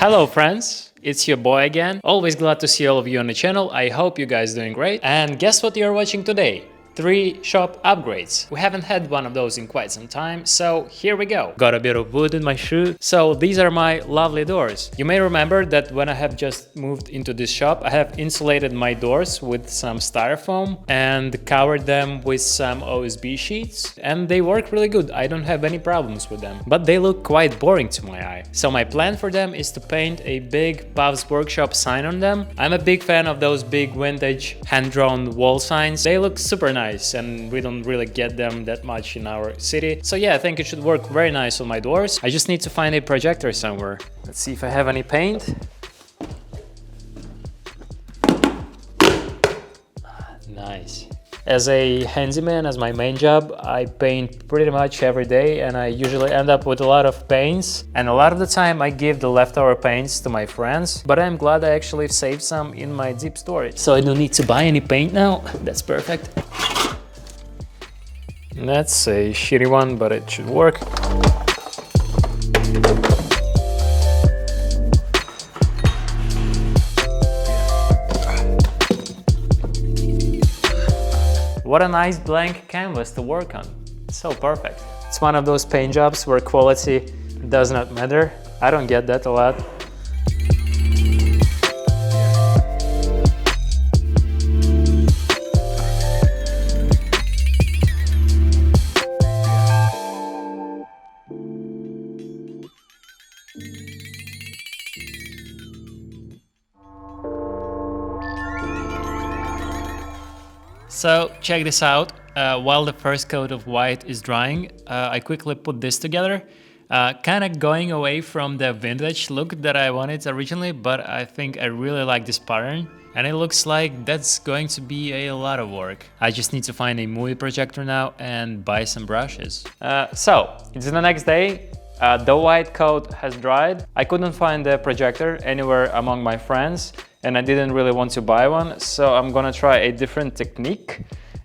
Hello friends, it's your boy again. Always glad to see all of you on the channel. I hope you guys doing great. And guess what you're watching today? 3 shop upgrades. We haven't had one of those in quite some time, so here we go. Got a bit of wood in my shoe. So these are my lovely doors. You may remember that when I have just moved into this shop, I have insulated my doors with some styrofoam and covered them with some OSB sheets, and they work really good. I don't have any problems with them, but they look quite boring to my eye. So my plan for them is to paint a big PAULK Workshop sign on them. I'm a big fan of those big vintage hand-drawn wall signs. They look super nice, and we don't really get them that much in our city. So yeah, I think it should work very nice on my doors. I just need to find a projector somewhere. Let's see if I have any paint. Nice. As a handyman, as my main job, I paint pretty much every day, and I usually end up with a lot of paints. And a lot of the time I give the leftover paints to my friends, but I'm glad I actually saved some in my deep storage. So I don't need to buy any paint now. That's perfect. That's a shitty one, but it should work. What a nice blank canvas to work on. So perfect. It's one of those paint jobs where quality does not matter. I don't get that a lot. So check this out. While the first coat of white is drying, I quickly put this together, kind of going away from the vintage look that I wanted originally, but I think I really like this pattern, and it looks like that's going to be a lot of work. I just need to find a movie projector now and buy some brushes. So it's the next day. The white coat has dried. I couldn't find the projector anywhere among my friends, and I didn't really want to buy one, so I'm gonna try a different technique.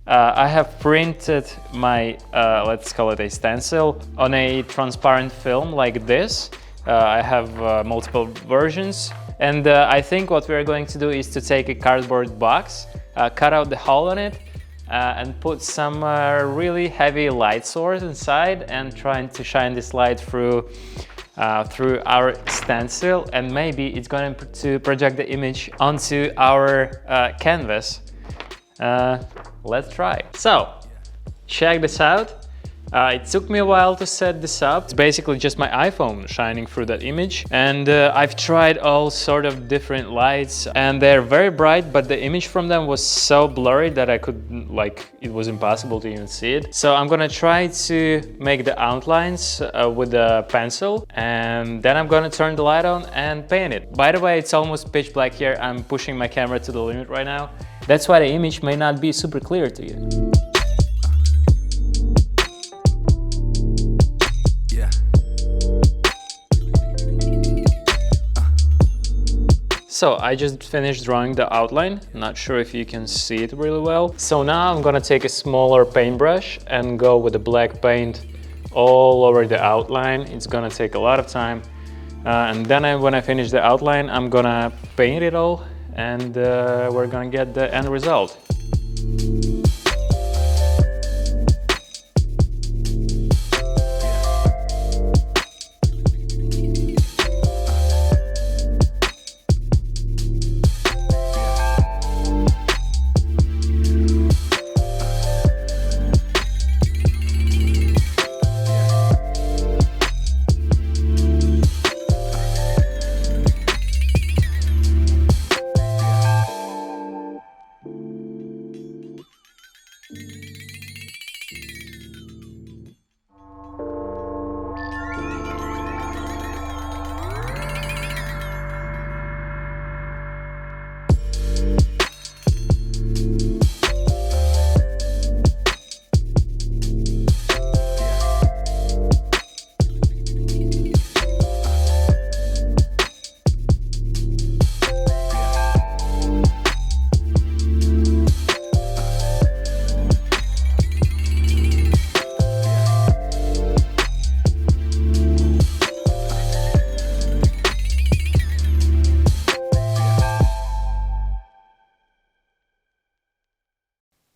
I have printed my, let's call it a stencil, on a transparent film like this. I have multiple versions, and I think what we're going to do is to take a cardboard box, cut out the hole in it, and put some really heavy light source inside, and trying to shine this light through our stencil, and maybe it's going to project the image onto our canvas. Let's try. So check this out. It took me a while to set this up. It's basically just my iPhone shining through that image, and I've tried all sort of different lights, and they're very bright, but the image from them was so blurry that I could, like, it was impossible to even see it. So I'm gonna try to make the outlines with a pencil, and then I'm gonna turn the light on and paint it. By the way, it's almost pitch black here. I'm pushing my camera to the limit right now. That's why the image may not be super clear to you. So I just finished drawing the outline. Not sure if you can see it really well. So now I'm gonna take a smaller paintbrush and go with the black paint all over the outline. It's gonna take a lot of time. And then when I finish the outline, I'm gonna paint it all, and we're gonna get the end result.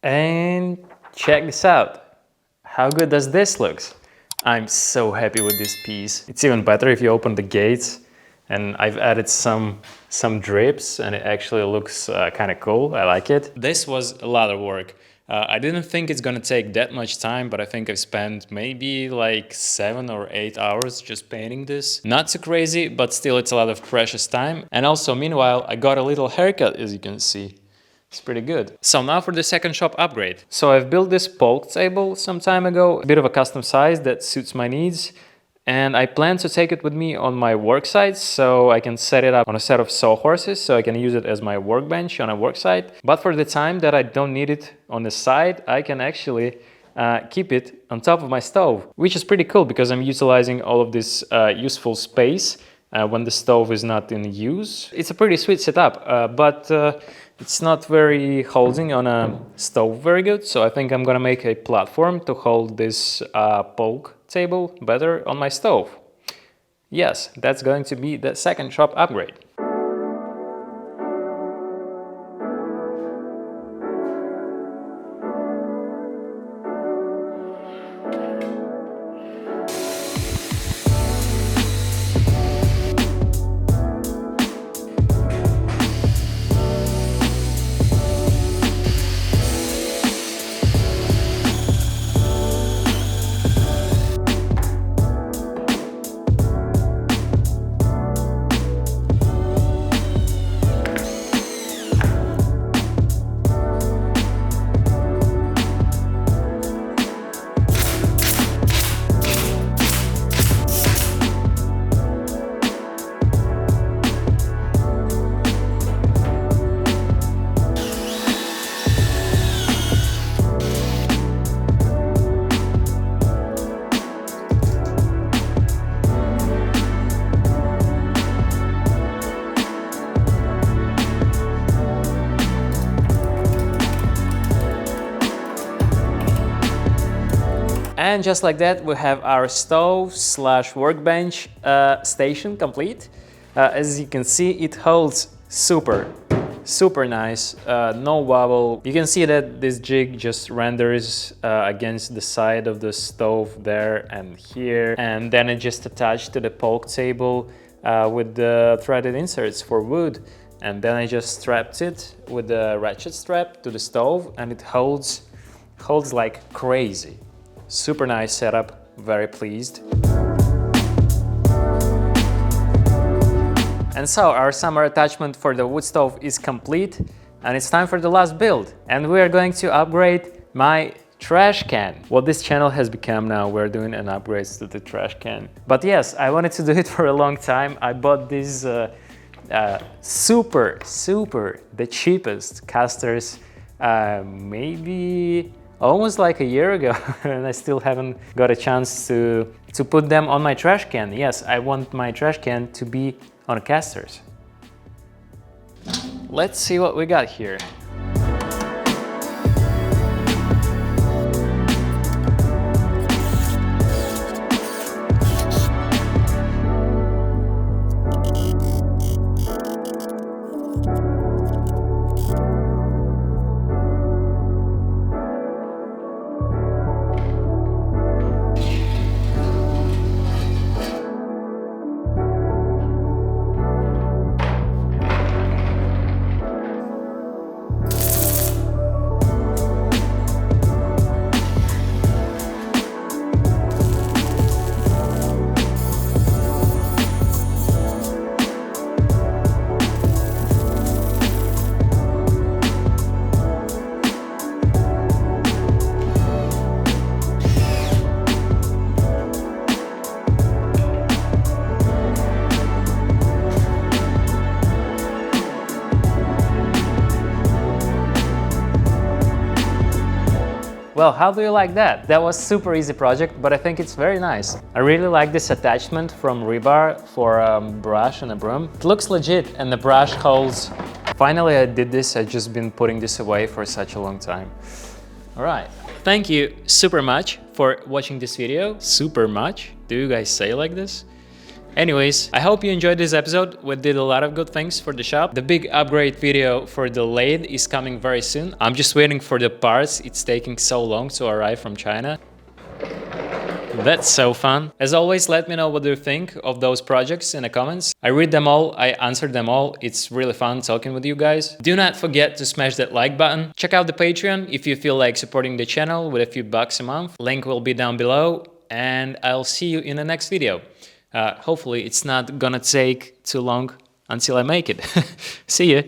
And check this out. How good does this look? I'm so happy with this piece. It's even better if you open the gates, and I've added some drips, and it actually looks kind of cool. I like it. This was a lot of work. I didn't think it's gonna take that much time, but I think I've spent maybe like 7 or 8 hours just painting this. Not too crazy, but still it's a lot of precious time. And also, meanwhile, I got a little haircut, as you can see. It's pretty good. So now for the second shop upgrade. So I've built this PAULK table some time ago, a bit of a custom size that suits my needs. And I plan to take it with me on my work site so I can set it up on a set of sawhorses so I can use it as my workbench on a work site. But for the time that I don't need it on the side, I can actually keep it on top of my stove, which is pretty cool because I'm utilizing all of this useful space when the stove is not in use. It's a pretty sweet setup, but it's not very holding on a stove very good. So I think I'm gonna make a platform to hold this PAULK table better on my stove. Yes, that's going to be the second shop upgrade. And just like that, we have our stove / workbench station complete. As you can see, it holds super nice, no wobble. You can see that this jig just renders against the side of the stove there and here. And then it just attached to the PAULK table with the threaded inserts for wood. And then I just strapped it with the ratchet strap to the stove, and it holds like crazy. Super nice setup, very pleased. And so our summer attachment for the wood stove is complete, and it's time for the last build. And we are going to upgrade my trash can. What this channel has become now, we're doing an upgrades to the trash can. But yes, I wanted to do it for a long time. I bought these the cheapest casters maybe almost like a year ago, and I still haven't got a chance to put them on my trash can. Yes, I want my trash can to be on casters. Let's see what we got here. Well, how do you like that? That was super easy project, but I think it's very nice. I really like this attachment from rebar for a brush and a broom. It looks legit, and the brush holds. Finally, I did this. I've just been putting this away for such a long time. All right. Thank you super much for watching this video. Super much. Do you guys say like this? Anyways, I hope you enjoyed this episode. We did a lot of good things for the shop. The big upgrade video for the lathe is coming very soon. I'm just waiting for the parts. It's taking so long to arrive from China. That's so fun. As always, let me know what you think of those projects in the comments. I read them all, I answer them all. It's really fun talking with you guys. Do not forget to smash that like button. Check out the Patreon if you feel like supporting the channel with a few bucks a month. Link will be down below, and I'll see you in the next video. Hopefully it's not gonna take too long until I make it. See ya!